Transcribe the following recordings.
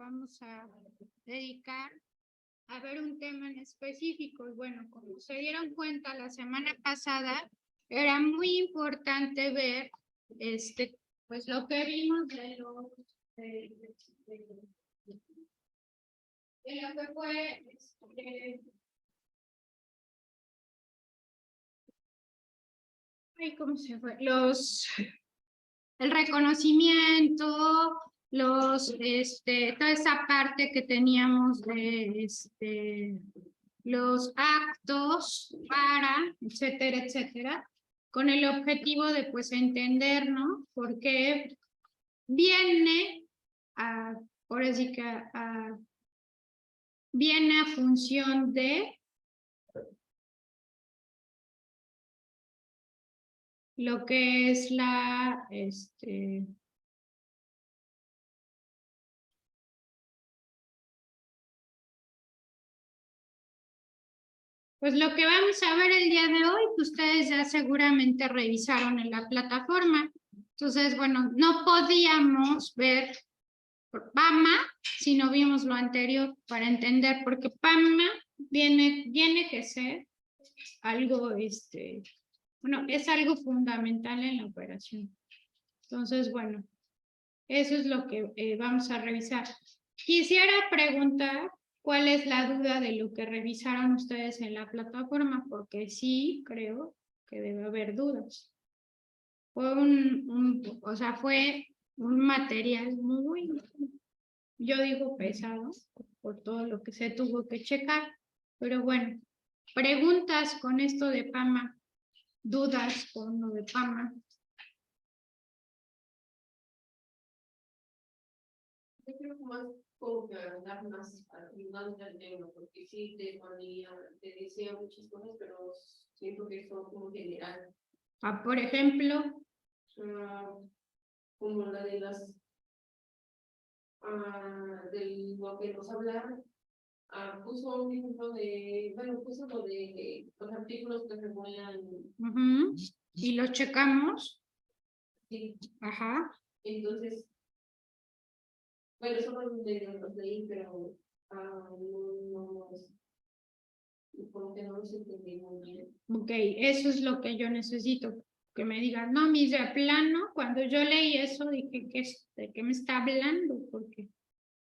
vamos a dedicar a ver un tema en específico. Y bueno, como se dieron cuenta la semana pasada, era muy importante ver pues lo que vimos de lo que fue ¿cómo se fue? El reconocimiento, toda esa parte que teníamos de los actos para, etcétera, etcétera, con el objetivo de pues entender, ¿no? Porque viene a, ahora sí que viene a función de lo que es la, pues lo que vamos a ver el día de hoy, que ustedes ya seguramente revisaron en la plataforma. Entonces, bueno, no podíamos ver PAMA si no vimos lo anterior para entender, porque PAMA tiene que ser algo, bueno, es algo fundamental en la operación. Entonces, bueno, eso es lo que vamos a revisar. Quisiera preguntar cuál es la duda de lo que revisaron ustedes en la plataforma, porque sí creo que debe haber dudas. Fue fue un material muy, yo digo pesado, por todo lo que se tuvo que checar, pero bueno, preguntas con esto de PAMA, dudas con lo de PAMA. Yo creo que más como que dar más ayudante al tema, porque sí te decía muchas cosas, pero siento que son como general. Por ejemplo, como la de de lo que nos habla, puso un ejemplo puso lo de los artículos que regulan. Y los checamos. Sí. Ajá. Entonces, bueno, solo los leí, pero como que no los entendí muy bien. Ok, eso es lo que yo necesito, que me digan, no, mis de plano, cuando yo leí eso dije, ¿de qué me está hablando? Porque,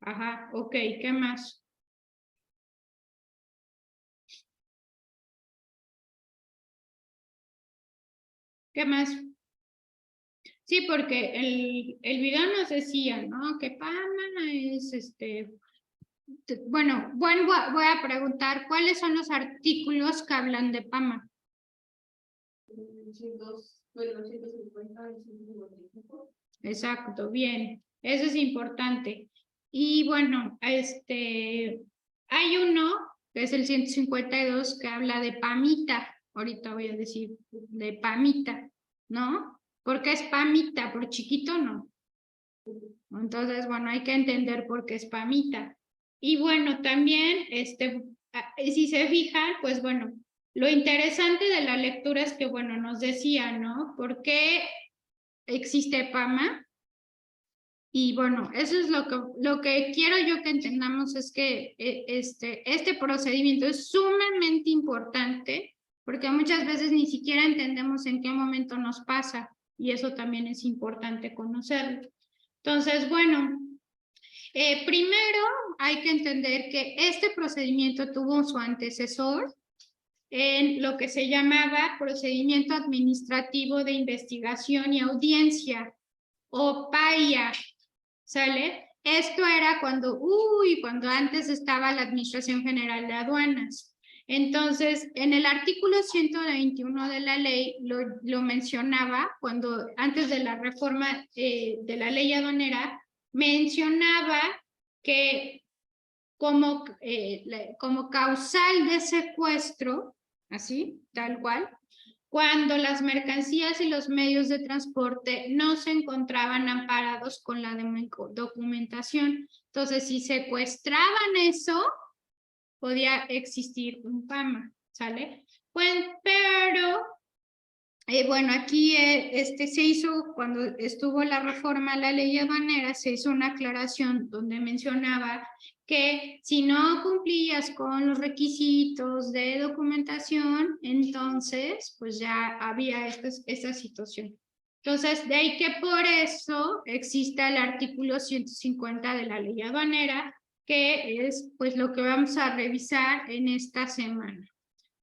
ajá, ok, ¿qué más? ¿Qué más? Sí, porque el video nos decía, ¿no? Que PAMA es bueno, voy a preguntar, ¿cuáles son los artículos que hablan de PAMA? 150 y 155. Exacto, bien, eso es importante. Y bueno, hay uno, que es el 152, que habla de PAMITA. Ahorita voy a decir de PAMITA, ¿no? ¿Por qué es PAMITA? ¿Por chiquito? No. Entonces, bueno, hay que entender por qué es PAMITA. Y bueno, también, si se fijan, pues bueno, lo interesante de la lectura es que, bueno, nos decía, ¿no? ¿Por qué existe PAMA? Y bueno, eso es lo que quiero yo que entendamos, es que este procedimiento es sumamente importante, porque muchas veces ni siquiera entendemos en qué momento nos pasa, y eso también es importante conocerlo. Entonces, bueno, primero hay que entender que este procedimiento tuvo su antecesor en lo que se llamaba Procedimiento Administrativo de Investigación y Audiencia, o PAIA, ¿sale? Esto era cuando antes estaba la Administración General de Aduanas. Entonces, en el artículo 121 de la ley lo mencionaba, antes de la reforma de la ley aduanera, mencionaba que como causal de secuestro, así, tal cual, cuando las mercancías y los medios de transporte no se encontraban amparados con la documentación. Entonces, si secuestraban eso, podía existir un PAMA, ¿sale? Pues, pero Bueno, aquí se hizo, cuando estuvo la reforma a la ley aduanera, se hizo una aclaración donde mencionaba que si no cumplías con los requisitos de documentación, entonces pues ya había esta situación. Entonces, de ahí que por eso existe el artículo 150 de la ley aduanera, que es pues lo que vamos a revisar en esta semana.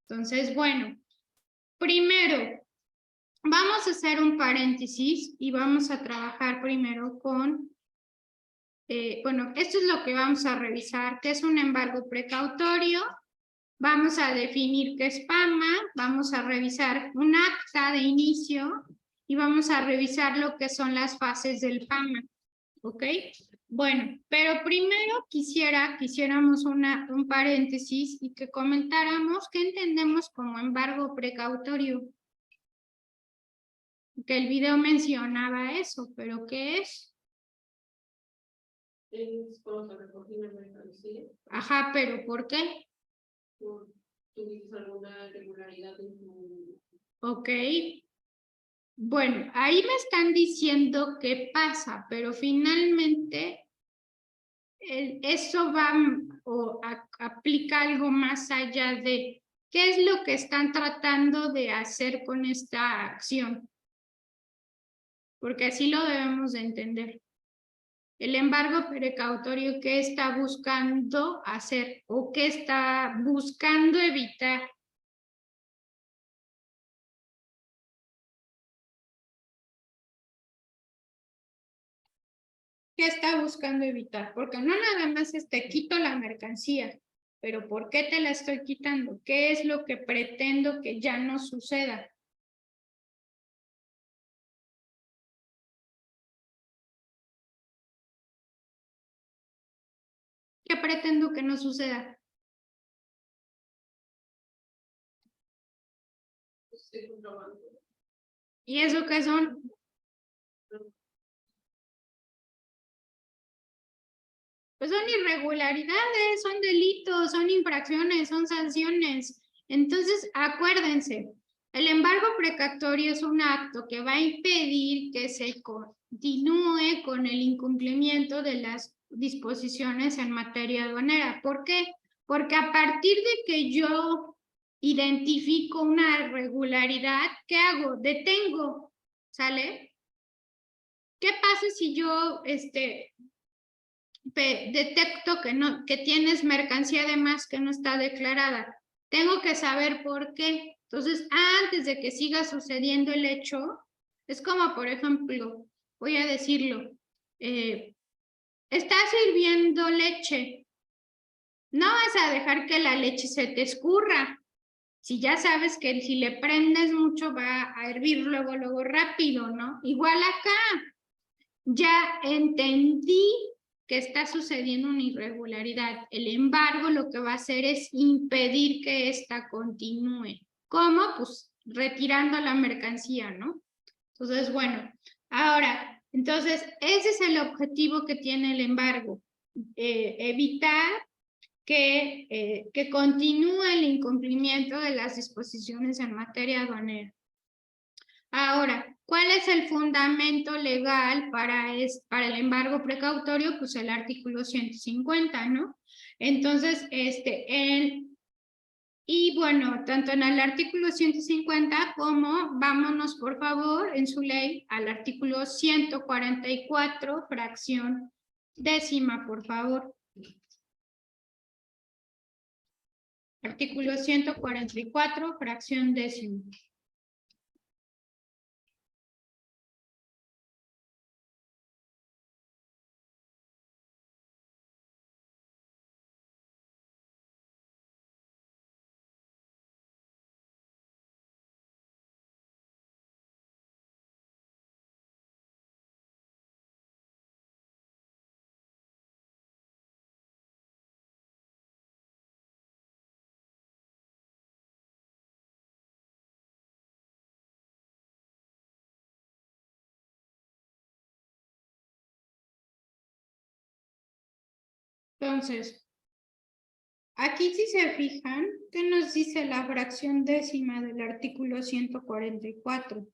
Entonces, bueno, primero, vamos a hacer un paréntesis y vamos a trabajar primero con, bueno, esto es lo que vamos a revisar, qué es un embargo precautorio, vamos a definir qué es PAMA, vamos a revisar un acta de inicio y vamos a revisar lo que son las fases del PAMA, ¿ok? Bueno, pero primero quisiéramos un paréntesis y que comentáramos qué entendemos como embargo precautorio. Que el video mencionaba eso, pero ¿qué es? Es cuando se recoge una mercancía, Ajá, pero ¿por qué? por tuviste alguna irregularidad en tu... Ok. Bueno, ahí me están diciendo qué pasa, pero finalmente eso va o aplica algo más allá de qué es lo que están tratando de hacer con esta acción, porque así lo debemos de entender. El embargo precautorio, ¿qué está buscando hacer o qué está buscando evitar? ¿Qué está buscando evitar? Porque no nada más es te quito la mercancía, pero ¿por qué te la estoy quitando? ¿Qué es lo que pretendo que ya no suceda? ¿Qué pretendo que no suceda? Estoy comprobando. ¿Y eso qué son? Pues son irregularidades, son delitos, son infracciones, son sanciones. Entonces, acuérdense, el embargo precautorio es un acto que va a impedir que se continúe con el incumplimiento de las disposiciones en materia aduanera. ¿Por qué? Porque a partir de que yo identifico una irregularidad, ¿qué hago? Detengo, ¿sale? ¿Qué pasa si yo detecto que tienes mercancía de más que no está declarada? Tengo que saber por qué. Entonces, antes de que siga sucediendo el hecho, es como, por ejemplo, voy a decirlo, estás hirviendo leche, no vas a dejar que la leche se te escurra. Si ya sabes que si le prendes mucho va a hervir luego rápido, ¿no? Igual acá, ya entendí que está sucediendo una irregularidad. El embargo lo que va a hacer es impedir que ésta continúe. ¿Cómo? Pues retirando la mercancía, ¿no? Entonces, bueno, ahora, entonces, ese es el objetivo que tiene el embargo, evitar que continúe el incumplimiento de las disposiciones en materia aduanera. Ahora, ¿cuál es el fundamento legal para el embargo precautorio? Pues el artículo 150, ¿no? Entonces, y bueno, tanto en el artículo 150 como, vámonos por favor, en su ley, al artículo 144, fracción décima, por favor. Artículo 144, fracción décima. Entonces, Aquí si se fijan, ¿qué nos dice la fracción décima del artículo 144?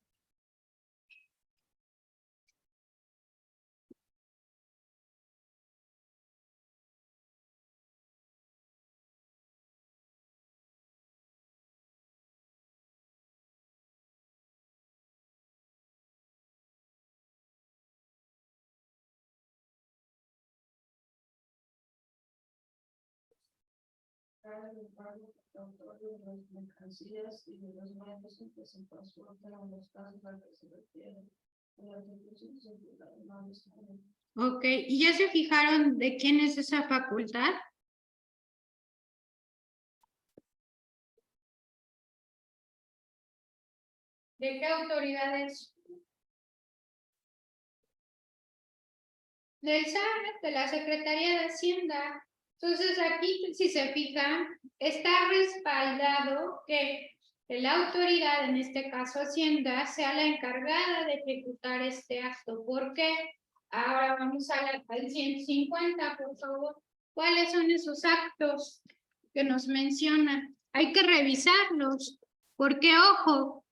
Mercancías y de los medios en que se transportan a los casos a que se refiere. Ok, ¿y ya se fijaron de quién es esa facultad? ¿De qué autoridad es? Del SAT, de la Secretaría de Hacienda. Entonces aquí, si se fijan, está respaldado que la autoridad, en este caso Hacienda, sea la encargada de ejecutar este acto. ¿Por qué? Ahora vamos al 150, por favor. ¿Cuáles son esos actos que nos mencionan? Hay que revisarlos, porque ojo,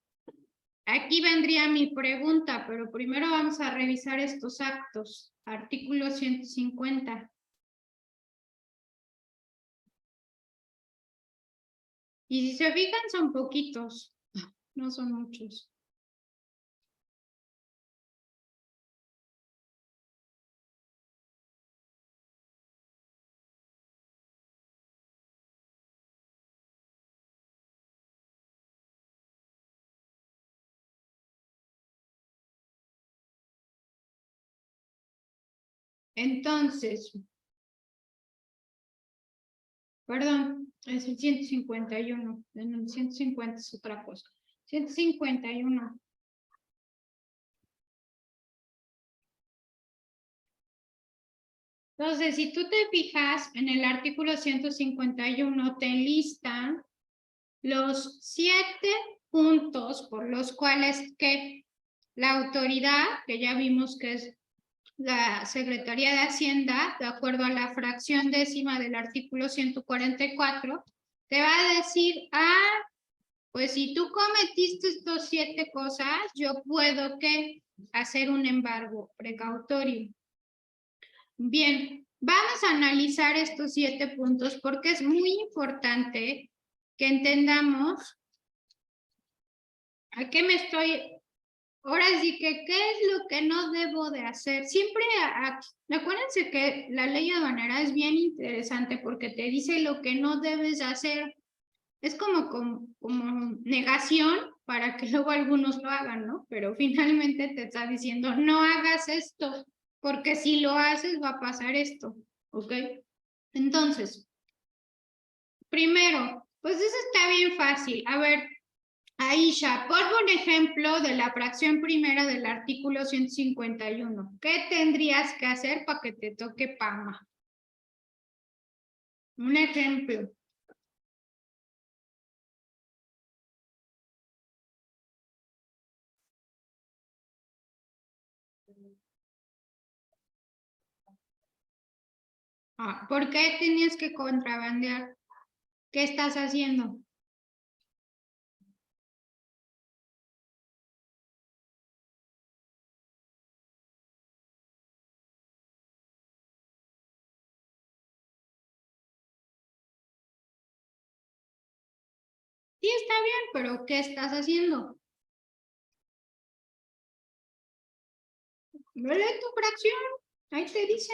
aquí vendría mi pregunta, pero primero vamos a revisar estos actos. Artículo 150. Y si se fijan, son poquitos, no son muchos. Entonces, perdón, es el 151. En el 150 es otra cosa. 151. Entonces, si tú te fijas, en el artículo 151 te enlistan los 7 puntos por los cuales que la autoridad, que ya vimos que es la Secretaría de Hacienda, de acuerdo a la fracción décima del artículo 144, te va a decir, pues si tú cometiste estos 7 cosas, yo puedo que hacer un embargo precautorio. Bien, vamos a analizar estos 7 puntos porque es muy importante que entendamos a qué me estoy. Ahora sí que, ¿qué es lo que no debo de hacer? Siempre, acuérdense que la ley aduanera es bien interesante porque te dice lo que no debes hacer. Es como negación para que luego algunos lo hagan, ¿no? Pero finalmente te está diciendo, no hagas esto, porque si lo haces va a pasar esto, ¿ok? Entonces, primero, pues eso está bien fácil. A ver, Aisha, ponme un ejemplo de la fracción primera del artículo 151. ¿Qué tendrías que hacer para que te toque PAMA? Un ejemplo. ¿Por qué tenías que contrabandear? ¿Qué estás haciendo? Sí, está bien, pero ¿qué estás haciendo? No lee tu fracción, ahí te dice.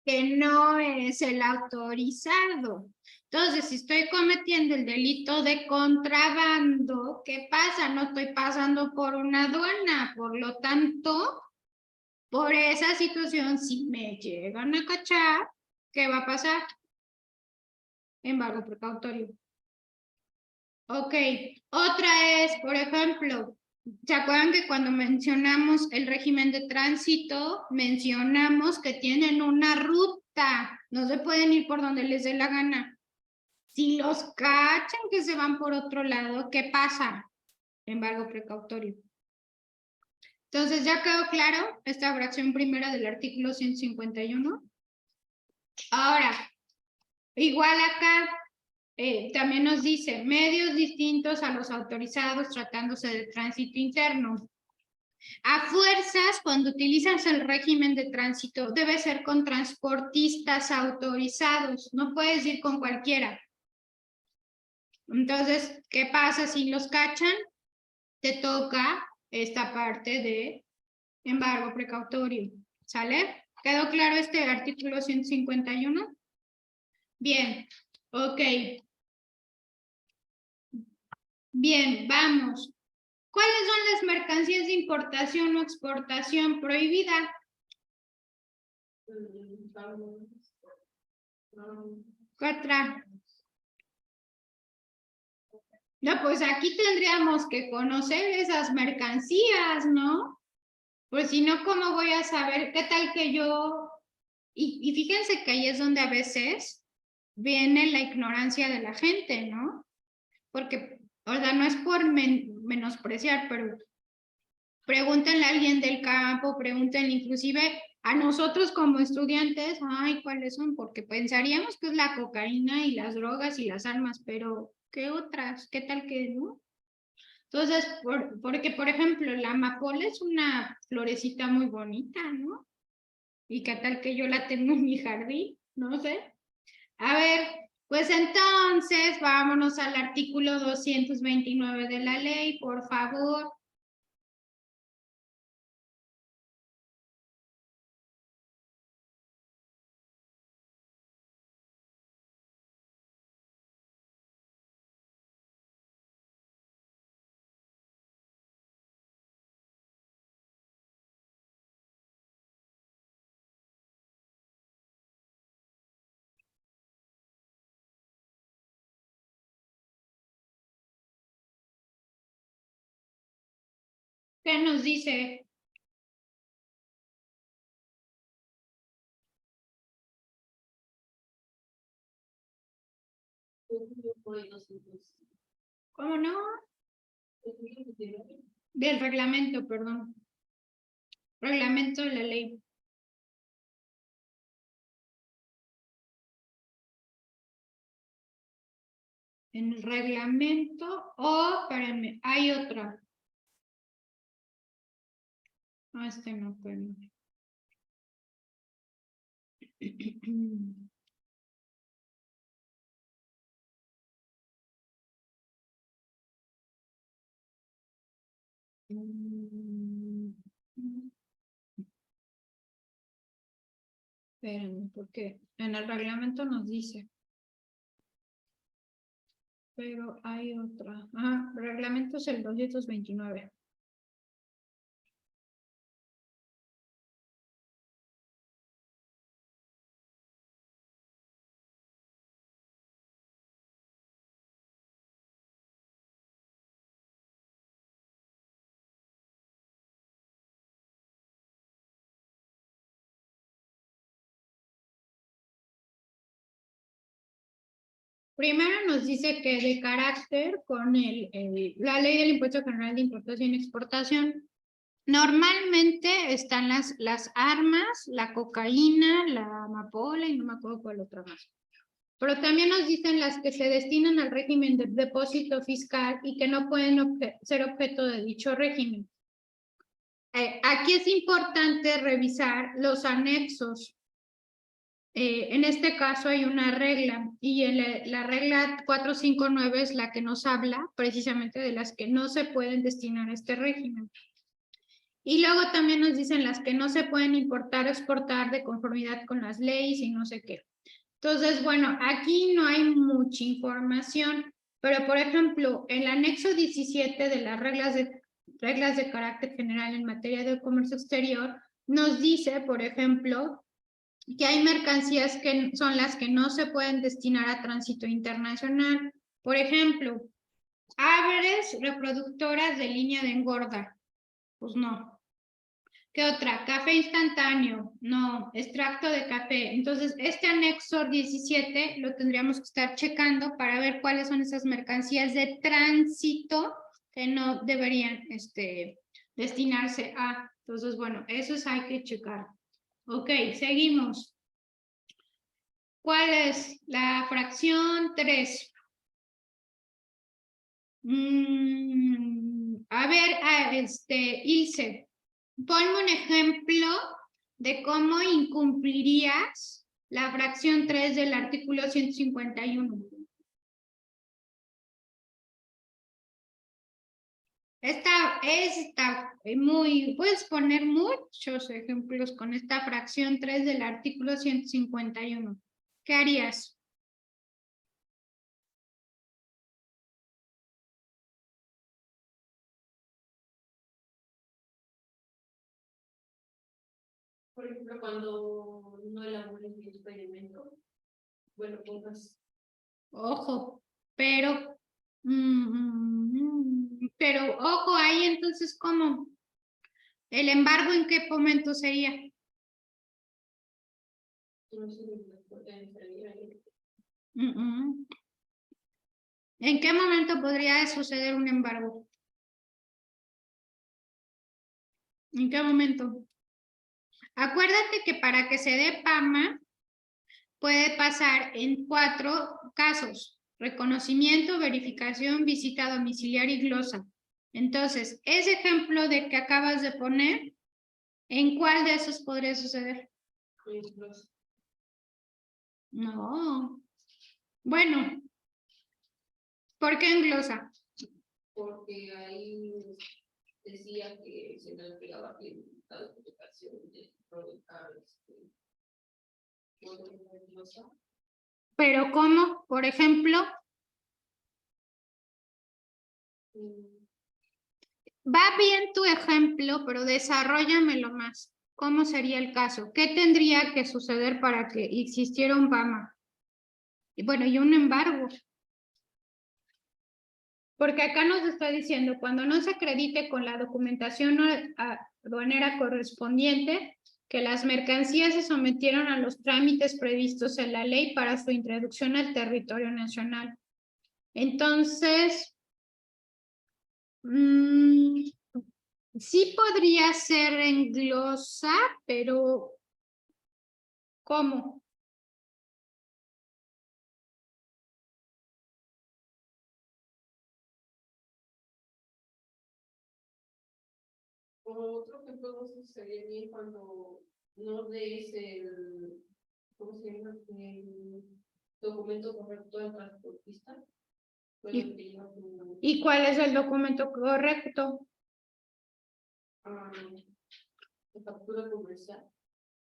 Que no es el autorizado. Entonces, si estoy cometiendo el delito de contrabando, ¿qué pasa? No estoy pasando por una aduana, por lo tanto, por esa situación, si me llegan a cachar, ¿qué va a pasar? Embargo precautorio. Ok, otra es, por ejemplo, ¿se acuerdan que cuando mencionamos el régimen de tránsito, mencionamos que tienen una ruta está. No se pueden ir por donde les dé la gana. Si los cachan que se van por otro lado, ¿qué pasa? Embargo precautorio. Entonces, ¿ya quedó claro esta fracción primera del artículo 151? Ahora, igual acá, también nos dice medios distintos a los autorizados tratándose de tránsito interno. A fuerzas, cuando utilizas el régimen de tránsito, debe ser con transportistas autorizados, no puedes ir con cualquiera. Entonces, ¿qué pasa si los cachan? Te toca esta parte de embargo precautorio, ¿sale? ¿Quedó claro este artículo 151? Bien, ok. Bien, vamos. ¿Cuáles son las mercancías de importación o exportación prohibida? ¿Qué otra? No, pues aquí tendríamos que conocer esas mercancías, ¿no? Pues si no, ¿cómo voy a saber? ¿Qué tal que yo...? Y fíjense que ahí es donde a veces viene la ignorancia de la gente, ¿no? Porque, o sea, no es por menospreciar, pero pregúntenle a alguien del campo, pregúntenle inclusive a nosotros como estudiantes, ay, ¿cuáles son? Porque pensaríamos que es la cocaína y las drogas y las armas, pero ¿qué otras? ¿Qué tal que no? Entonces, porque, por ejemplo, la amapola es una florecita muy bonita, ¿no? ¿Y qué tal que yo la tengo en mi jardín? No sé. A ver, pues entonces vámonos al artículo 229 de la ley, por favor. ¿Qué nos dice? ¿Cómo no? Del reglamento, perdón. Reglamento de la ley. En el reglamento, espérenme, hay otra. Ah, este no, espérenme. Espérenme, porque en el reglamento nos dice. Pero hay otra. Ah, reglamento es el 229. Primero nos dice que de carácter con la ley del Impuesto General de Importación y Exportación, normalmente están las armas, la cocaína, la amapola y no me acuerdo cuál otra más. Pero también nos dicen las que se destinan al régimen de depósito fiscal y que no pueden ser objeto de dicho régimen. Aquí es importante revisar los anexos. En este caso hay una regla y la regla 459 es la que nos habla precisamente de las que no se pueden destinar a este régimen. Y luego también nos dicen las que no se pueden importar o exportar de conformidad con las leyes y no sé qué. Entonces, bueno, aquí no hay mucha información, pero por ejemplo, el anexo 17 de las reglas de carácter general en materia de comercio exterior nos dice, por ejemplo, que hay mercancías que son las que no se pueden destinar a tránsito internacional. Por ejemplo, aves reproductoras de línea de engorda. Pues no. ¿Qué otra? Café instantáneo. No, extracto de café. Entonces, este anexo 17 lo tendríamos que estar checando para ver cuáles son esas mercancías de tránsito que no deberían destinarse a. Entonces, bueno, eso hay que checar. Ok, seguimos. ¿Cuál es la fracción 3? A ver, Ilse, ponme un ejemplo de cómo incumplirías la fracción 3 del artículo 151. Esta puedes poner muchos ejemplos con esta fracción 3 del artículo 151. ¿Qué harías? Por ejemplo, cuando no elabores el experimento, bueno, pongas. Ojo, pero ojo, ahí entonces, ¿cómo? ¿El embargo en qué momento sería? No sé, ¿En qué momento podría suceder un embargo? ¿En qué momento? Acuérdate que para que se dé PAMA puede pasar en 4 casos: reconocimiento, verificación, visita domiciliaria y glosa. Entonces, ese ejemplo de que acabas de poner, ¿en cuál de esos podría suceder? No. Bueno, ¿por qué en glosa? Porque ahí decía que se le entregaba la documentación de ¿Pero cómo? Por ejemplo, va bien tu ejemplo, pero desarróllamelo más. ¿Cómo sería el caso? ¿Qué tendría que suceder para que existiera un PAMA? Y bueno, y un embargo. Porque acá nos está diciendo, cuando no se acredite con la documentación aduanera correspondiente, que las mercancías se sometieron a los trámites previstos en la ley para su introducción al territorio nacional. Entonces, sí podría ser en glosa, pero ¿cómo? Otro que podemos suceder bien cuando no des el, ¿cómo se llama? El documento correcto al transportista. ¿Y cuál es el documento correcto? La factura comercial.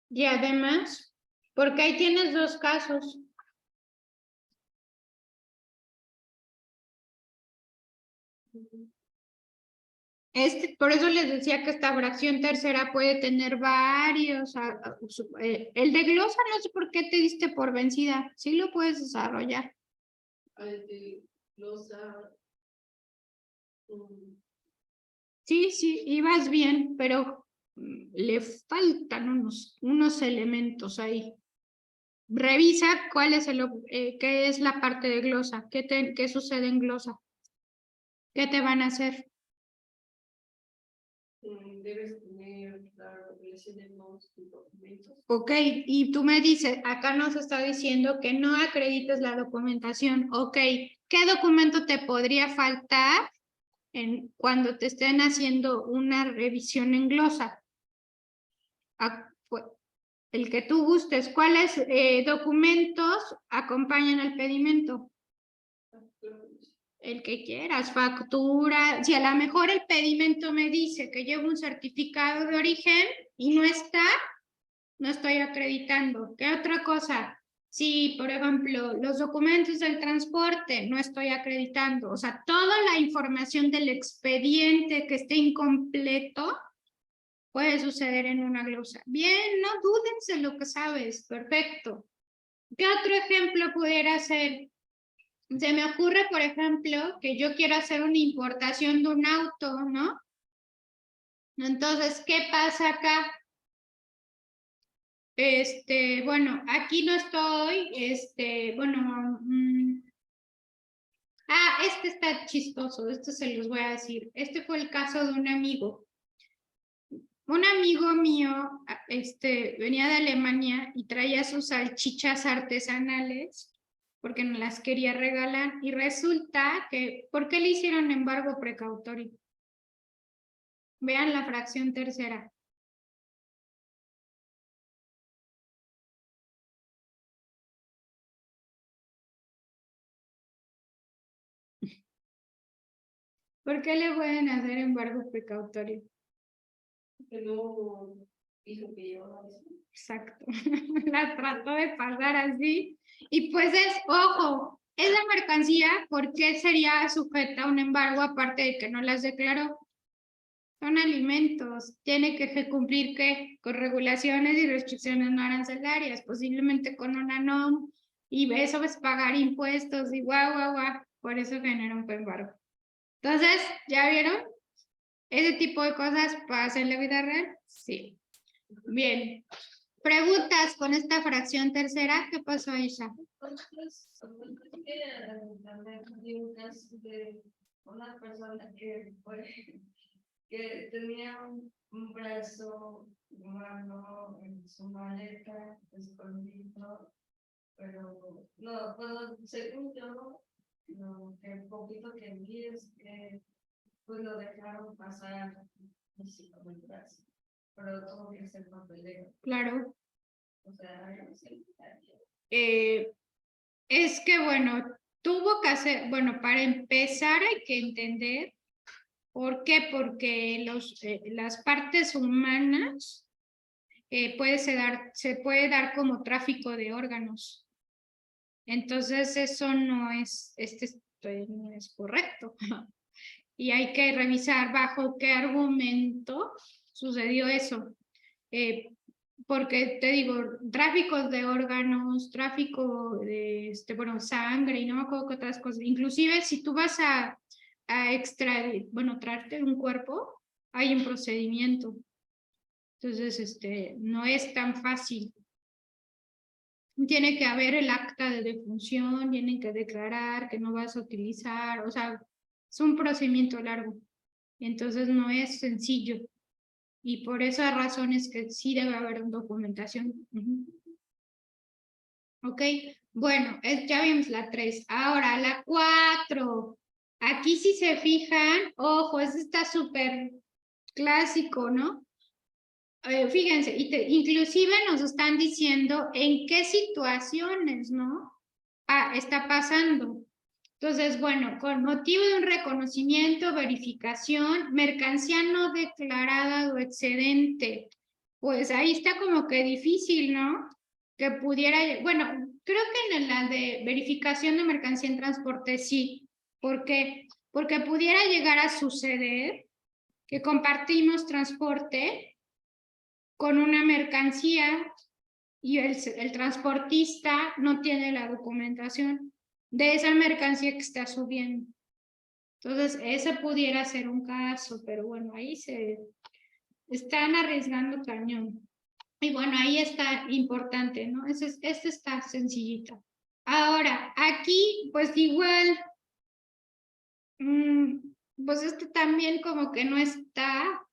Y además, porque ahí tienes 2 casos. Por eso les decía que esta fracción tercera puede tener varios. El de glosa no sé por qué te diste por vencida. Sí lo puedes desarrollar. El de glosa. Sí, ibas bien, pero le faltan unos elementos ahí. Revisa cuál es qué es la parte de glosa, qué sucede en glosa, qué te van a hacer. Debes tener la recopilación de los documentos. Ok, y tú me dices, acá nos está diciendo que no acredites la documentación. Ok, ¿qué documento te podría faltar cuando te estén haciendo una revisión en glosa? El que tú gustes. ¿Cuáles documentos acompañan al pedimento? El que quieras, factura. Si a lo mejor el pedimento me dice que llevo un certificado de origen y no está, no estoy acreditando. ¿Qué otra cosa? Si, por ejemplo, los documentos del transporte, no estoy acreditando. O sea, toda la información del expediente que esté incompleto puede suceder en una glosa. Bien, no dudes en lo que sabes. Perfecto. ¿Qué otro ejemplo pudiera ser? Se me ocurre, por ejemplo, que yo quiero hacer una importación de un auto, ¿no? Entonces, ¿qué pasa acá? Bueno, aquí no estoy, bueno, este está chistoso, esto se los voy a decir. Este fue el caso de un amigo. Un amigo mío, venía de Alemania y traía sus salchichas artesanales porque nos las quería regalar y resulta que, ¿por qué le hicieron embargo precautorio? Vean la fracción tercera. ¿Por qué le pueden hacer embargo precautorio? Que no dijo que llevaba eso. Exacto. La trató de pasar así. Y pues ojo, esa mercancía, ¿por qué sería sujeta a un embargo aparte de que no las declaró? Son alimentos, tiene que cumplir ¿qué? Con regulaciones y restricciones no arancelarias, posiblemente con una NOM, y eso es pagar impuestos y guau. Por eso genera un embargo. Entonces, ¿ya vieron? ¿Ese tipo de cosas pasa en la vida real? Sí. Bien. Preguntas con esta fracción tercera. ¿Qué pasó, Aisha? También un caso de una persona que tenía un brazo humano en su maleta escondido, pero no, bueno, según yo, el poquito que vi es que pues lo dejaron pasar así como el brazo, pero tuvo que ser papeleo. Claro. O sea, no sé. Es que, bueno, tuvo que hacer, bueno, para empezar hay que entender por qué, porque las partes humanas se puede dar como tráfico de órganos. Entonces eso no es, no es correcto. Y hay que revisar bajo qué argumento sucedió eso. Porque te digo, tráficos de órganos, tráfico de bueno, sangre y no me acuerdo qué otras cosas. Inclusive si tú vas a extraer, bueno, traerte un cuerpo, hay un procedimiento. Entonces, no es tan fácil. Tiene que haber el acta de defunción, tienen que declarar que no vas a utilizar, o sea, es un procedimiento largo. Entonces no es sencillo. Y por esas razones que sí debe haber documentación. Ok, bueno, ya vimos la 3. Ahora la 4. Aquí si se fijan, ojo, este está súper clásico, ¿no? Fíjense, inclusive nos están diciendo en qué situaciones, ¿no? Está pasando. Entonces, bueno, con motivo de un reconocimiento, verificación, mercancía no declarada o excedente, pues ahí está como que difícil, ¿no? Que pudiera, bueno, creo que en la de verificación de mercancía en transporte sí. ¿Por qué? Porque pudiera llegar a suceder que compartimos transporte con una mercancía y el transportista no tiene la documentación de esa mercancía que está subiendo. Entonces, ese pudiera ser un caso, pero bueno, ahí se están arriesgando cañón. Y bueno, ahí está importante, ¿no? Este está sencillito. Ahora, aquí, pues igual, pues también como que no está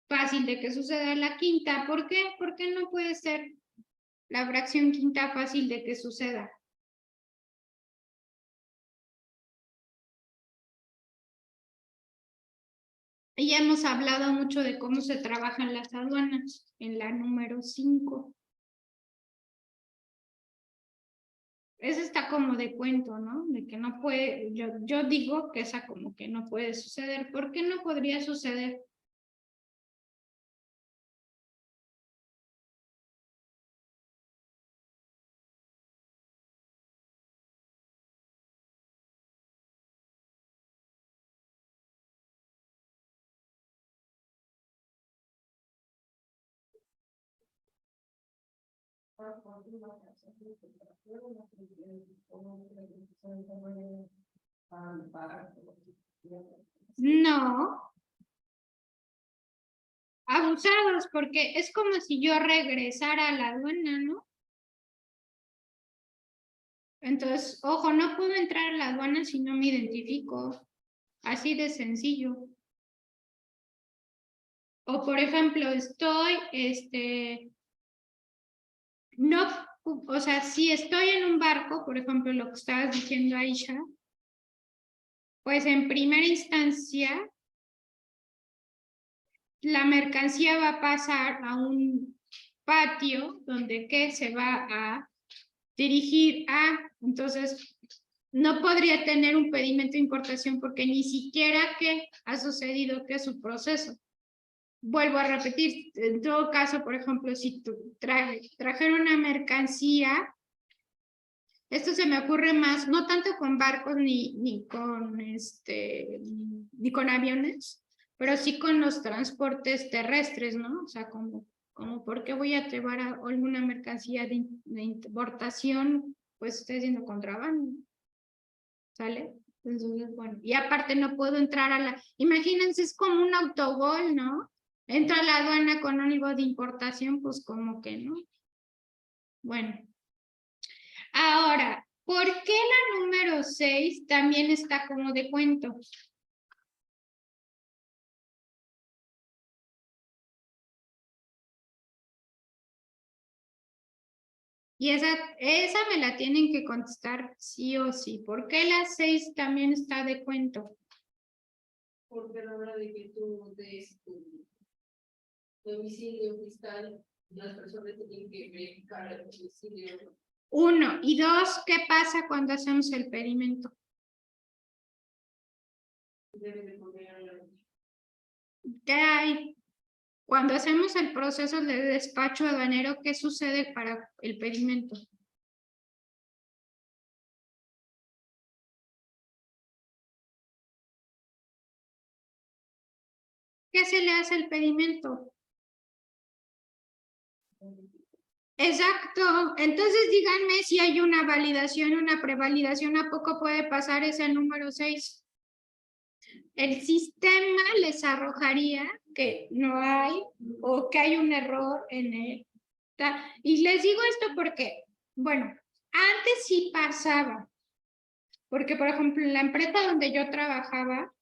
fácil de que suceda la quinta. ¿Por qué? Porque no puede ser la fracción quinta fácil de que suceda. Ya hemos hablado mucho de cómo se trabajan las aduanas en la número 5. Eso está como de cuento, ¿no? De que no puede, yo digo que esa como que no puede suceder. ¿Por qué no podría suceder? No, abusados, porque es como si yo regresara a la aduana, ¿no? Entonces, ojo, no puedo entrar a la aduana si no me identifico. Así de sencillo. O por ejemplo, estoy, no, o sea, si estoy en un barco, por ejemplo, lo que estabas diciendo, Aisha, pues en primera instancia, la mercancía va a pasar a un patio donde ¿qué? Se va a dirigir a, entonces, no podría tener un pedimento de importación porque ni siquiera que ha sucedido que es su proceso. Vuelvo a repetir, en todo caso, por ejemplo, si trajeron una mercancía, esto se me ocurre más, no tanto con barcos ni con aviones, pero sí con los transportes terrestres, ¿no? O sea, como ¿por qué voy a llevar alguna mercancía de importación? Pues estoy haciendo contrabando, ¿sale? Entonces, bueno, y aparte no puedo entrar a la, imagínense, es como un autogol, ¿no? Entro a la aduana con algo de importación, pues como que no. Bueno, ahora, ¿por qué la número 6 también está como de cuento? Y esa me la tienen que contestar sí o sí. ¿Por qué la 6 también está de cuento? Porque a la hora de que tú des tu domicilio fiscal, las personas tienen que verificar el domicilio. 1. Y 2, ¿qué pasa cuando hacemos el pedimento? Debe de poner ¿Qué hay? Cuando hacemos el proceso de despacho aduanero, ¿qué sucede para el pedimento? ¿Qué se le hace al pedimento? Exacto. Entonces díganme si hay una validación, una prevalidación, ¿a poco puede pasar ese número 6? El sistema les arrojaría que no hay o que hay un error en él. Y les digo esto porque, bueno, antes sí pasaba. Porque, por ejemplo, en la empresa donde yo trabajaba,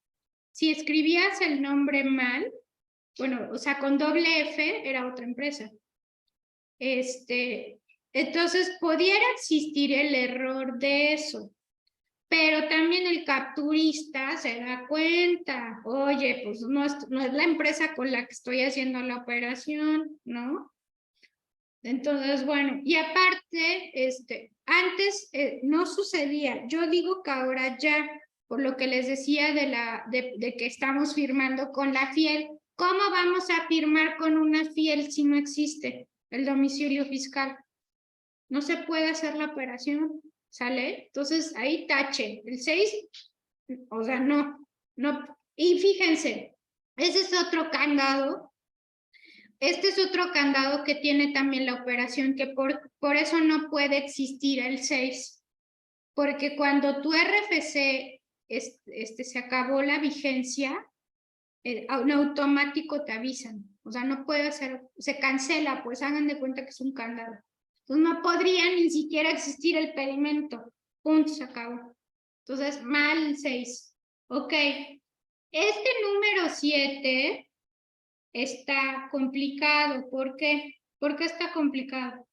si escribías el nombre mal, bueno, o sea, con doble F era otra empresa. Entonces, pudiera existir el error de eso, pero también el capturista se da cuenta, oye, pues no es la empresa con la que estoy haciendo la operación, ¿no? Entonces, bueno, y aparte, antes no sucedía, yo digo que ahora ya, por lo que les decía de que estamos firmando con la Fiel, ¿cómo vamos a firmar con una Fiel si no existe el domicilio fiscal? No se puede hacer la operación, ¿sale? Entonces ahí tache, el 6, o sea, no. Y fíjense, ese es otro candado. Este es otro candado que tiene también la operación, que por eso no puede existir el 6, porque cuando tu RFC se acabó la vigencia, en automático te avisan, o sea, no puede ser, se cancela, pues hagan de cuenta que es un candado. Entonces no podría ni siquiera existir el pedimento, punto, se acabó. Entonces, mal el 6. Ok, este número 7 está complicado. ¿Por qué? ¿Por qué está complicado?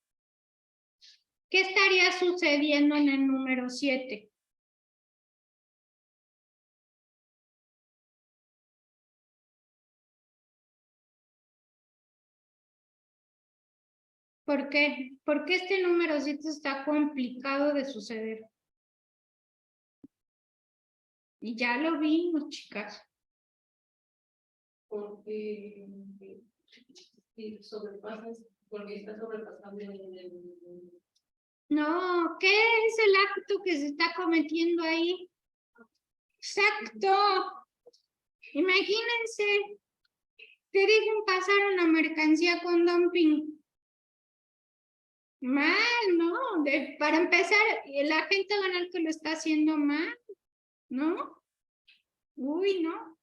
¿Qué estaría sucediendo en el número 7? ¿Por qué? ¿Por qué este número 7 está complicado de suceder? Y ya lo vimos, chicas. porque si sobrepasas, porque estás sobrepasando el. No, ¿qué es el acto que se está cometiendo ahí? Exacto. Imagínense, te dejen pasar una mercancía con dumping. Mal, ¿no? Para empezar, la gente banal que lo está haciendo mal, ¿no? Uy, ¿no?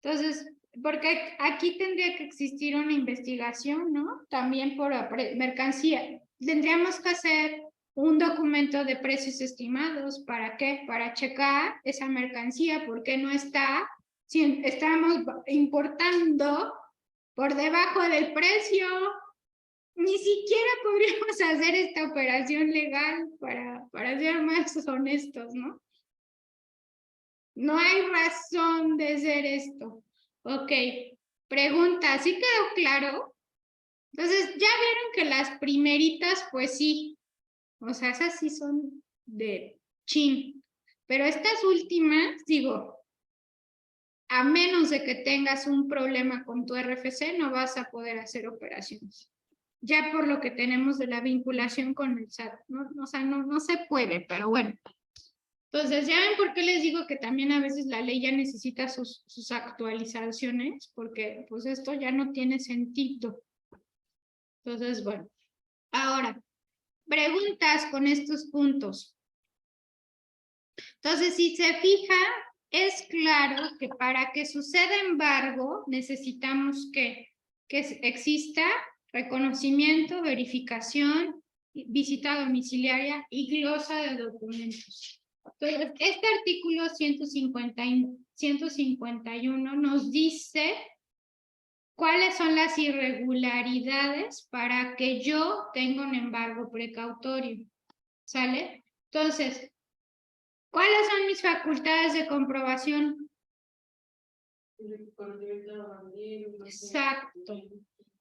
Entonces, porque aquí tendría que existir una investigación, ¿no? También por mercancía. Tendríamos que hacer un documento de precios estimados. ¿Para qué? Para checar esa mercancía, porque no está, si estamos importando por debajo del precio. Ni siquiera podríamos hacer esta operación legal para ser más honestos, ¿no? No hay razón de hacer esto. Ok, pregunta, ¿sí quedó claro? Entonces, ya vieron que las primeritas, pues sí, o sea, esas sí son de chin, pero estas últimas, digo, a menos de que tengas un problema con tu RFC, no vas a poder hacer operaciones. Ya por lo que tenemos de la vinculación con el SAT, ¿no? O sea, no se puede, pero bueno. Entonces, ¿ya ven por qué les digo que también a veces la ley ya necesita sus actualizaciones? Porque pues esto ya no tiene sentido. Entonces, bueno. Ahora, preguntas con estos puntos. Entonces, si se fija, es claro que para que suceda embargo, necesitamos que exista reconocimiento, verificación, visita domiciliaria y glosa de documentos. Entonces, este artículo 151 nos dice cuáles son las irregularidades para que yo tenga un embargo precautorio. ¿Sale? Entonces, ¿cuáles son mis facultades de comprobación? Exacto.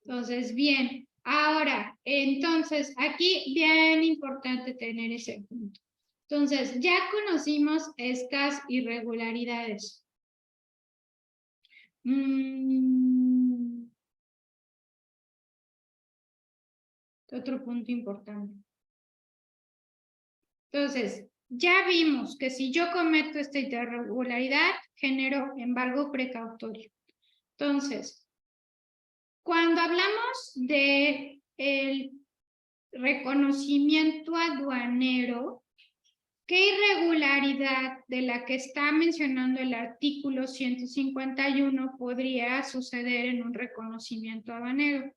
Entonces, bien. Ahora, entonces, aquí bien importante tener ese punto. Entonces, ya conocimos estas irregularidades. Otro punto importante. Entonces, ya vimos que si yo cometo esta irregularidad, genero embargo precautorio. Entonces, cuando hablamos de el reconocimiento aduanero, ¿qué irregularidad de la que está mencionando el artículo 151 podría suceder en un reconocimiento aduanero?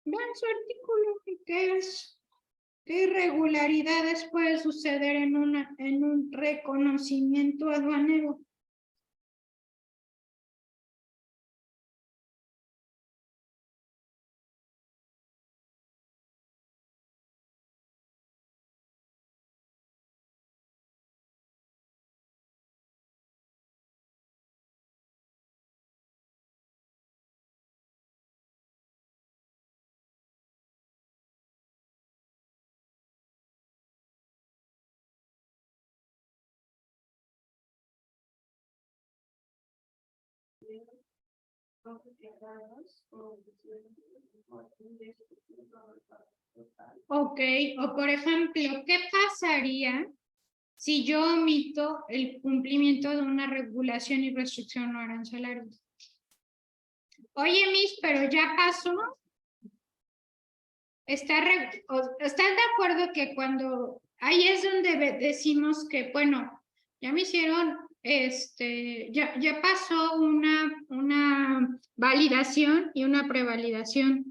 Vean su artículo, ¿qué irregularidades puede suceder en un reconocimiento aduanero? Ok, o por ejemplo, ¿qué pasaría si yo omito el cumplimiento de una regulación y restricción no arancelaria? Oye, Miss, pero ya pasó. ¿Están de acuerdo que cuando ahí es donde decimos que, bueno, ya me hicieron, ya pasó una validación y una prevalidación?